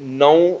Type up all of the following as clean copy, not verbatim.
9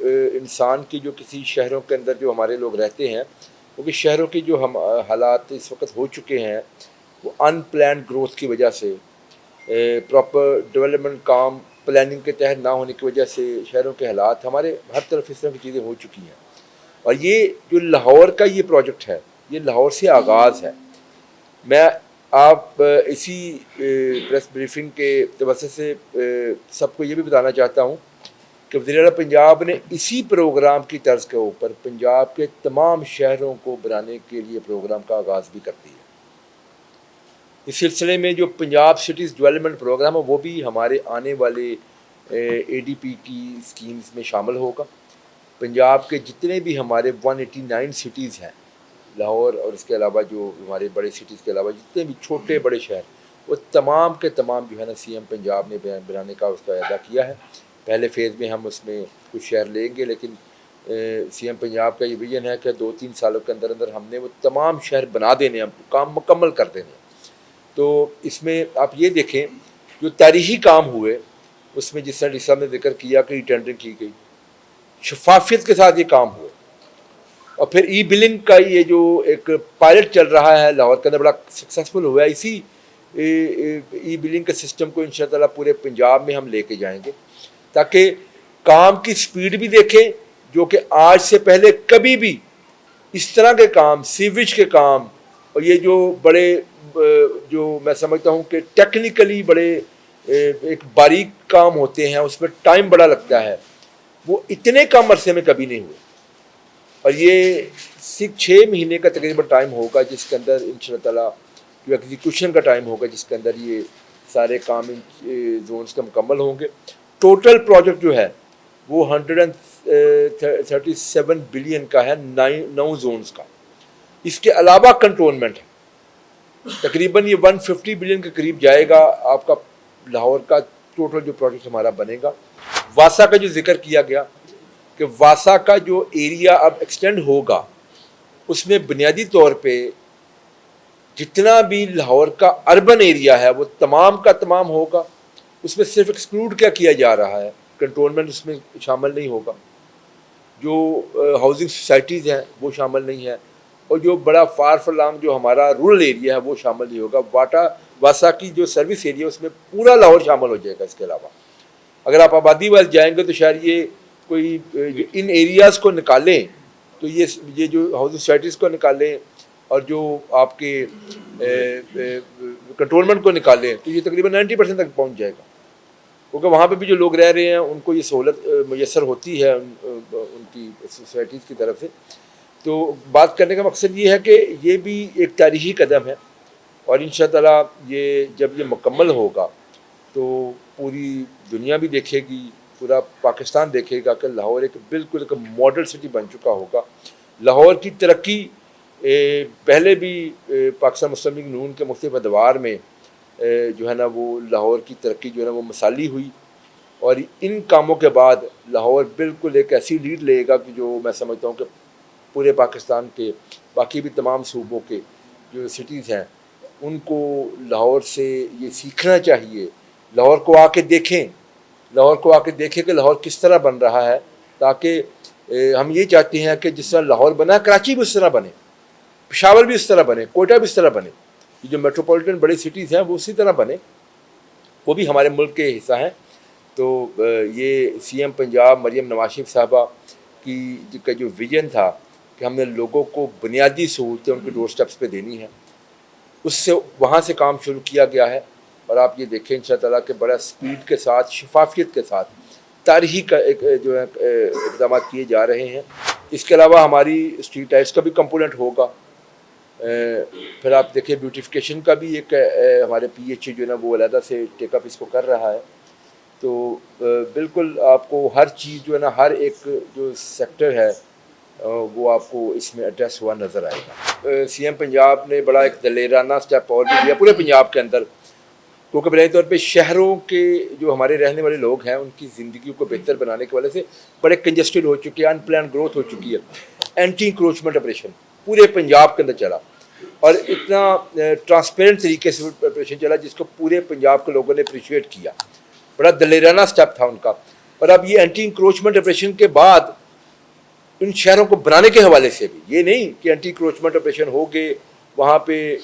انسان کی جو کسی شہروں کے اندر جو ہمارے لوگ رہتے ہیں، کیونکہ شہروں کی جو ہم حالات اس وقت ہو چکے ہیں وہ ان پلانڈ گروتھ کی وجہ سے، پراپر ڈیولپمنٹ کام پلاننگ کے تحت نہ ہونے کی وجہ سے شہروں کے حالات ہمارے ہر طرف اس طرح کی چیزیں ہو چکی ہیں. اور یہ جو لاہور کا یہ پروجیکٹ ہے یہ لاہور سے آغاز ہے. میں آپ اسی پریس بریفنگ کے توسط سے سب کو یہ بھی بتانا چاہتا ہوں کہ وزیر اعلیٰ پنجاب نے اسی پروگرام کی طرز کے اوپر پنجاب کے تمام شہروں کو بنانے کے لیے پروگرام کا آغاز بھی کر دیا. اس سلسلے میں جو پنجاب سٹیز ڈیولپمنٹ پروگرام ہے وہ بھی ہمارے آنے والے اے ڈی پی کی اسکیمز میں شامل ہوگا. پنجاب کے جتنے بھی ہمارے 189 سٹیز ہیں، لاہور اور اس کے علاوہ جو ہمارے بڑے سٹیز کے علاوہ جتنے بھی چھوٹے بڑے شہر، وہ تمام کے تمام جو ہے نا سی ایم پنجاب نے بنانے کا اس کا اعادہ کیا ہے. پہلے فیز میں ہم اس میں کچھ شہر لیں گے، لیکن سی ایم پنجاب کا یہ ویژن ہے کہ 2-3 سالوں کے اندر اندر ہم نے وہ تمام شہر بنا دینے، ہم کام مکمل کر دینے. تو اس میں آپ یہ دیکھیں جو تاریخی کام ہوئے اس میں جس طرح ڈی صاحب نے ذکر کیا کہ ٹینڈرنگ کی گئی، شفافیت کے ساتھ یہ کام ہوئے. اور پھر ای بلنگ کا یہ جو ایک پائلٹ چل رہا ہے لاہور کے اندر بڑا سکسیزفل ہوا ہے. اسی ای بلنگ کے سسٹم کو انشاء اللہ پورے پنجاب میں ہم لے کے جائیں گے تاکہ کام کی سپیڈ بھی دیکھیں، جو کہ آج سے پہلے کبھی بھی اس طرح کے کام، سیویج کے کام اور یہ جو بڑے جو میں سمجھتا ہوں کہ ٹیکنیکلی بڑے ایک باریک کام ہوتے ہیں، اس میں ٹائم بڑا لگتا ہے، وہ اتنے کم عرصے میں کبھی نہیں ہوئے. اور یہ صرف 6 مہینے کا تقریباً ٹائم ہوگا جس کے اندر انشاءاللہ تعالیٰ جو ایگزیکیوشن کا ٹائم ہوگا جس کے اندر یہ سارے کام زونز کے مکمل ہوں گے. ٹوٹل پروجیکٹ جو ہے وہ 137 بلین کا ہے، 9 زونز کا. اس کے علاوہ کنٹونمنٹ ہے تقریباً یہ 150 بلین کے قریب جائے گا آپ کا لاہور کا ٹوٹل جو پروجیکٹ ہمارا بنے گا. واسا کا جو ذکر کیا گیا کہ واسا کا جو ایریا اب ایکسٹینڈ ہوگا اس میں بنیادی طور پہ جتنا بھی لاہور کا اربن ایریا ہے وہ تمام کا تمام ہوگا. اس میں صرف ایکسکلوڈ کیا کیا جا رہا ہے، کنٹونمنٹ اس میں شامل نہیں ہوگا، جو ہاؤسنگ سوسائٹیز ہیں وہ شامل نہیں ہے، اور جو بڑا فار فلانگ جو ہمارا رورل ایریا ہے وہ شامل نہیں ہوگا. واسا کی جو سروس ایریا اس میں پورا لاہور شامل ہو جائے گا. اس کے علاوہ اگر آپ آبادی وائز جائیں گے تو شاید یہ کوئی ان ایریاز کو نکالیں تو یہ جو ہاؤسنگ سوسائٹیز کو نکالیں اور جو آپ کے کنٹرولمنٹ کو نکالیں تو یہ تقریباً 90% تک پہنچ جائے گا، کیونکہ وہاں پہ بھی جو لوگ رہ رہے ہیں ان کو یہ سہولت میسر ہوتی ہے ان کی سوسائٹیز کی طرف سے. تو بات کرنے کا مقصد یہ ہے کہ یہ بھی ایک تاریخی قدم ہے، اور ان شاء اللہ یہ جب یہ مکمل ہوگا تو پوری دنیا بھی دیکھے گی، پورا پاکستان دیکھے گا کہ لاہور ایک بالکل ایک ماڈل سٹی بن چکا ہوگا. لاہور کی ترقی پہلے بھی پاکستان مسلم لیگ نون کے مختلف ادوار میں جو ہے نا وہ لاہور کی ترقی جو ہے نا وہ مثالی ہوئی، اور ان کاموں کے بعد لاہور بالکل ایک ایسی لیڈ لے گا کہ جو میں سمجھتا ہوں کہ پورے پاکستان کے باقی بھی تمام صوبوں کے جو سٹیز ہیں ان کو لاہور سے یہ سیکھنا چاہیے. لاہور کو آ کے دیکھیں، لاہور کو آ کے دیکھیں کہ لاہور کس طرح بن رہا ہے، تاکہ ہم یہ چاہتے ہیں کہ جس طرح لاہور بنا کراچی بھی اس طرح بنے، پشاور بھی اس طرح بنے، کوئٹہ بھی اس طرح بنے، یہ جو میٹروپولیٹن بڑی سٹیز ہیں وہ اسی طرح بنے، وہ بھی ہمارے ملک کے حصہ ہیں. تو یہ سی ایم پنجاب مریم نواز شریف صاحبہ کا جو ویژن تھا کہ ہم نے لوگوں کو بنیادی سہولتیں ان کے ڈور سٹیپس پہ دینی ہیں، اس سے وہاں سے کام شروع کیا گیا ہے. اور آپ یہ دیکھیں ان شاء اللہ کہ بڑا سپیڈ کے ساتھ، شفافیت کے ساتھ تاریخی کا ایک جو ہے اقدامات کیے جا رہے ہیں. اس کے علاوہ ہماری اسٹریٹ لائٹس کا بھی کمپوننٹ ہوگا. پھر آپ دیکھیں بیوٹیفیکیشن کا بھی ایک ہمارے پی ایچ جو ہے نا وہ علیحدہ سے ٹیک اپ اس کو کر رہا ہے. تو بالکل آپ کو ہر چیز جو ہے نا ہر ایک جو سیکٹر ہے وہ آپ کو اس میں ایڈریس ہوا نظر آئے گا. سی ایم پنجاب نے بڑا ایک دلیرانہ اسٹیپ اور بھی لیا پورے پنجاب کے اندر، کیونکہ بنیادی طور پہ شہروں کے جو ہمارے رہنے والے لوگ ہیں ان کی زندگی کو بہتر بنانے کی وجہ سے بڑے کنجسٹڈ ہو چکی ہے، ان پلان گروتھ ہو چکی ہے. اینٹی انکروچمنٹ آپریشن پورے پنجاب کے اندر چلا، اور اتنا ٹرانسپیرنٹ طریقے سے آپریشن چلا جس کو پورے پنجاب کے لوگوں نے اپریشیٹ کیا. بڑا دلیرانہ اسٹیپ تھا ان کا. اور اب یہ اینٹی انکروچمنٹ آپریشن کے بعد ان شہروں کو بنانے کے حوالے سے بھی یہ نہیں کہ اینٹی انکروچمنٹ آپریشن ہو گئے وہاں پہ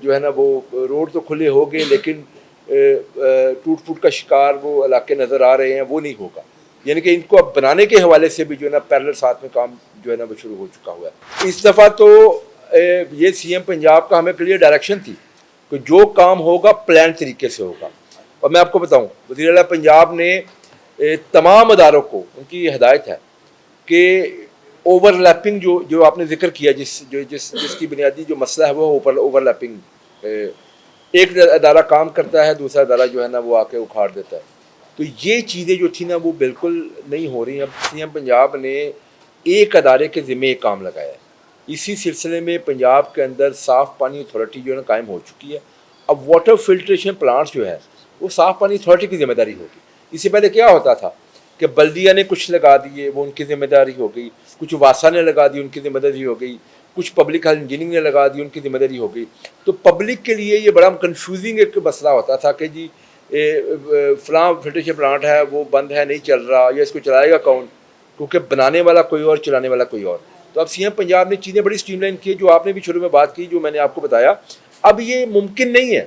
جو ہے نا وہ روڈ تو کھلے ہو گئے لیکن ٹوٹ پھوٹ کا شکار وہ علاقے نظر آ رہے ہیں، وہ نہیں ہوگا. یعنی کہ ان کو اب بنانے کے حوالے سے بھی جو ہے نا پیرلل ساتھ میں کام جو ہے نا وہ شروع ہو چکا ہوا ہے. اس دفعہ تو یہ سی ایم پنجاب کا ہمیں کلیئر ڈائریکشن تھی کہ جو کام ہوگا پلان طریقے سے ہوگا. اور میں آپ کو بتاؤں وزیر اعلیٰ پنجاب نے تمام اداروں کو ان کی ہدایت ہے کہ اوور لیپنگ جو آپ نے ذکر کیا جس کی بنیادی جو مسئلہ ہے وہ اوور لیپنگ، ایک ادارہ کام کرتا ہے دوسرا ادارہ جو ہے نا وہ آ کے اکھاڑ دیتا ہے. تو یہ چیزیں جو تھیں نا وہ بالکل نہیں ہو رہی ہیں. اب سی ایم پنجاب نے ایک ادارے کے ذمے ایک کام لگایا ہے. اسی سلسلے میں پنجاب کے اندر صاف پانی اتھارٹی جو ہے نا قائم ہو چکی ہے. اب واٹر فلٹریشن پلانٹس جو ہے وہ صاف پانی اتھارٹی کی ذمہ داری ہوگی. اس سے پہلے کیا ہوتا تھا کہ بلدیہ نے کچھ لگا دیے وہ ان کی ذمہ داری ہو گئی، کچھ واسا نے لگا دی ان کی ذمہ داری ہو گئی، کچھ پبلک ہیلتھ انجینئرنگ نے لگا دی ان کی ذمہ داری ہو گئی. تو پبلک کے لیے یہ بڑا کنفیوزنگ ایک مسئلہ ہوتا تھا کہ جی فلاں فلٹریشن پلانٹ ہے وہ بند ہے نہیں چل رہا، یا اس کو چلائے گا کون، کیونکہ بنانے والا کوئی اور چلانے والا کوئی اور. تو اب سی ایم پنجاب نے چیزیں بڑی اسٹریم لائن کی، جو آپ نے بھی شروع میں بات کی جو میں نے آپ کو بتایا. اب یہ ممکن نہیں ہے.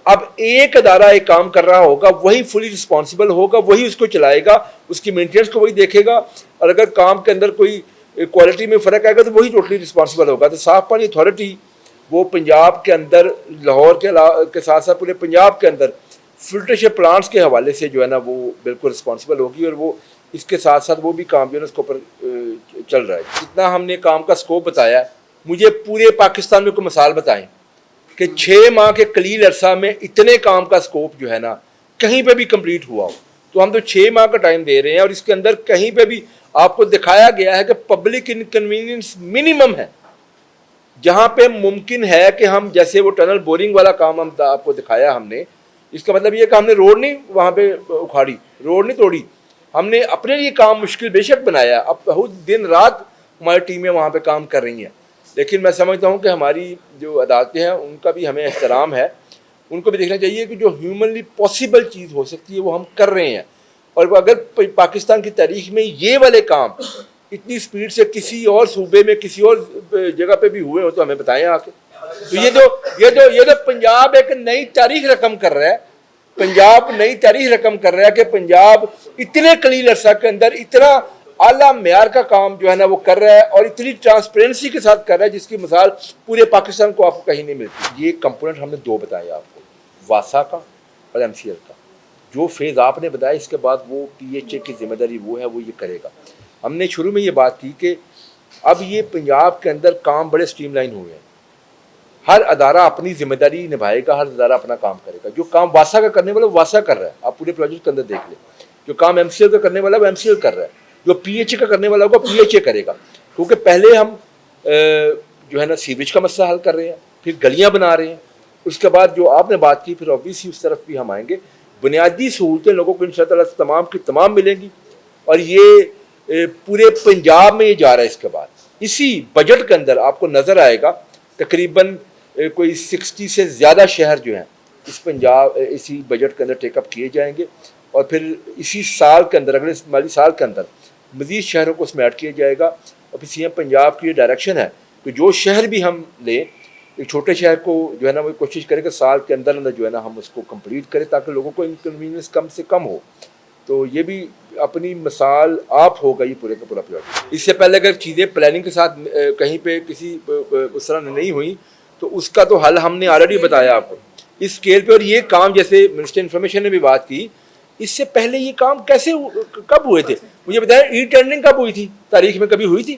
اب ایک ادارہ ایک کام کر رہا ہوگا وہی فلی رسپانسبل ہوگا، وہی اس کو چلائے گا، اس کی مینٹیننس کو وہی دیکھے گا، اور اگر کام کے اندر کوئی کوالٹی میں فرق آئے گا تو وہی ٹوٹلی رسپانسبل ہوگا. تو صاف پانی اتھارٹی وہ پنجاب کے اندر لاہور کے ساتھ ساتھ پورے پنجاب کے اندر فلٹریشن پلانٹس کے حوالے سے جو ہے نا وہ بالکل رسپانسبل ہوگی، اور وہ اس کے ساتھ ساتھ وہ بھی کام جو ہے نا اس کے اوپر چل رہا ہے. جتنا ہم نے کام کا اسکوپ بتایا ہے، مجھے پورے پاکستان میں کوئی مثال بتائیں کہ 6 ماہ کے قلیل عرصہ میں اتنے کام کا اسکوپ جو ہے نا کہیں پہ بھی کمپلیٹ ہوا ہو. تو ہم تو 6 ماہ کا ٹائم دے رہے ہیں اور اس کے اندر کہیں پہ بھی آپ کو دکھایا گیا ہے کہ پبلک انکنوینئنس منیمم ہے. جہاں پہ ممکن ہے کہ ہم جیسے وہ ٹنل بورنگ والا کام ہم آپ کو دکھایا ہم نے، اس کا مطلب یہ کہ ہم نے روڈ نہیں وہاں پہ اکھاڑی، روڈ نہیں توڑی، ہم نے اپنے لیے کام مشکل بے شک بنایا. اب بہت دن رات ہماری ٹیمیں وہاں پہ کام کر رہی ہیں، لیکن میں سمجھتا ہوں کہ ہماری جو عدالتیں ہیں ان کا بھی ہمیں احترام ہے. ان کو بھی دیکھنا چاہیے کہ جو ہیومنلی پاسبل چیز ہو سکتی ہے وہ ہم کر رہے ہیں. اور اگر پاکستان کی تاریخ میں یہ والے کام اتنی سپیڈ سے کسی اور صوبے میں کسی اور جگہ پہ بھی ہوئے ہو تو ہمیں بتائیں آ کے. تو یہ تو پنجاب ایک نئی تاریخ رقم کر رہا ہے. پنجاب نئی تاریخ رقم کر رہا ہے کہ پنجاب اتنے قلیل عرصہ کے اندر اتنا اعلیٰ معیار کا کام جو ہے نا وہ کر رہا ہے اور اتنی ٹرانسپیرنسی کے ساتھ کر رہا ہے جس کی مثال پورے پاکستان کو آپ کو کہیں نہیں ملتی. یہ کمپوننٹ ہم نے 2 بتائے آپ کو، واسا کا اور ایم سی ایل کا. جو فیز آپ نے بتایا اس کے بعد وہ پی ایچ اے کی ذمہ داری وہ ہے، وہ یہ کرے گا. ہم نے شروع میں یہ بات کی کہ اب یہ پنجاب کے اندر کام بڑے اسٹریم لائن ہوئے ہیں. ہر ادارہ اپنی ذمہ داری نبھائے گا، ہر ادارہ اپنا کام کرے گا. جو کام واسا کا کرنے والا وہ واسا کر رہا ہے، آپ پورے پروجیکٹ کے اندر دیکھ لیں. جو کام ایم سی ایل کا کرنے والا وہ ایم سی ایل کر رہا ہے. جو پی ایچ اے کا کرنے والا ہوگا پی ایچ اے کرے گا. کیونکہ پہلے ہم جو ہے نا سیوریج کا مسئلہ حل کر رہے ہیں، پھر گلیاں بنا رہے ہیں. اس کے بعد جو آپ نے بات کی پھر اوبیسلی اس طرف بھی ہم آئیں گے. بنیادی سہولتیں لوگوں کو انشاء اللہ تمام کی تمام ملیں گی، اور یہ پورے پنجاب میں یہ جا رہا ہے. اس کے بعد اسی بجٹ کے اندر آپ کو نظر آئے گا تقریباً کوئی 60 سے زیادہ شہر جو ہیں اس پنجاب اسی بجٹ کے اندر ٹیک اپ کیے جائیں گے. اور پھر اسی سال کے اندر اگلے مالی سال کے اندر مزید شہروں کو اس میں ایڈ کیا جائے گا. اور پھر سی ایم پنجاب کی یہ ڈائریکشن ہے کہ جو شہر بھی ہم لیں ایک چھوٹے شہر کو جو ہے نا وہ کوشش کرے کہ سال کے اندر اندر جو ہے نا ہم اس کو کمپلیٹ کریں تاکہ لوگوں کو انکنوینئنس کم سے کم ہو. تو یہ بھی اپنی مثال آپ ہوگا یہ پورے کا پورا پروجیکٹ. اس سے پہلے اگر چیزیں پلاننگ کے ساتھ کہیں پہ کسی اس طرح نہیں ہوئی تو اس کا تو حل ہم نے آلریڈی بتایا آپ کو اس اسکیل پہ. اور یہ کام جیسے منسٹر انفارمیشن نے بھی بات کی، اس سے پہلے یہ کام کیسے کب ہوئے تھے مجھے بتایا. ای ٹینڈرنگ کب ہوئی تھی؟ تاریخ میں کبھی ہوئی تھی؟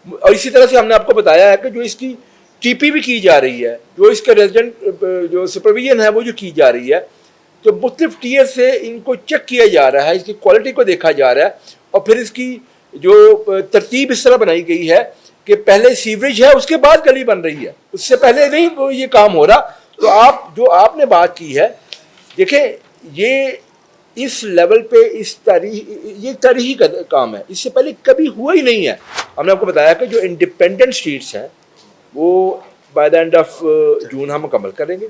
اور اسی طرح سے ہم نے آپ کو بتایا ہے کہ جو اس کی ٹی پی بھی کی جا رہی ہے، جو اس کا ریزیڈنٹ جو سپرویژن ہے وہ جو کی جا رہی ہے، تو مختلف ٹیئر سے ان کو چیک کیا جا رہا ہے، اس کی کوالٹی کو دیکھا جا رہا ہے. اور پھر اس کی جو ترتیب اس طرح بنائی گئی ہے کہ پہلے سیوریج ہے اس کے بعد گلی بن رہی ہے، اس سے پہلے نہیں یہ کام ہو رہا. تو آپ نے بات کی ہے، دیکھیں یہ اس لیول پہ یہ تاریخی کام ہے، اس سے پہلے کبھی ہوا ہی نہیں ہے. ہم نے آپ کو بتایا کہ جو انڈیپینڈنٹ اسٹریٹس ہیں وہ by the end of June ہم مکمل کریں گے،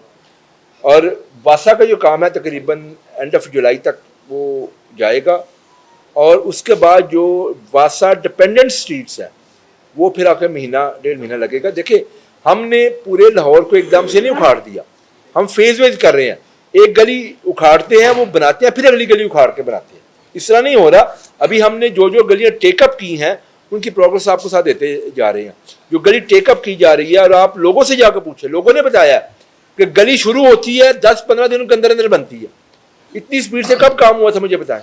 اور واسا کا جو کام ہے تقریباً اینڈ آف جولائی تک وہ جائے گا، اور اس کے بعد جو واسا ڈپینڈنٹ سٹریٹس ہیں وہ پھر آپ کے مہینہ ڈیڑھ مہینہ لگے گا. دیکھیں ہم نے پورے لاہور کو ایک دم سے نہیں اکھاڑ دیا، ہم فیز ویز کر رہے ہیں. ایک گلی اکھاڑتے ہیں وہ بناتے ہیں، پھر اگلی گلی اکھاڑ کے بناتے ہیں. اس طرح نہیں ہو رہا. ابھی ہم نے جو گلیاں ٹیک اپ کی ہیں ان کی پروگرس آپ کو ساتھ دیتے جا رہے ہیں. جو گلی ٹیک اپ کی جا رہی ہے، اور آپ لوگوں سے جا کے پوچھیں، لوگوں نے بتایا کہ گلی شروع ہوتی ہے 10-15 دنوں کے اندر اندر بنتی ہے. اتنی سپیڈ سے کب کام ہوا تھا مجھے بتائیں.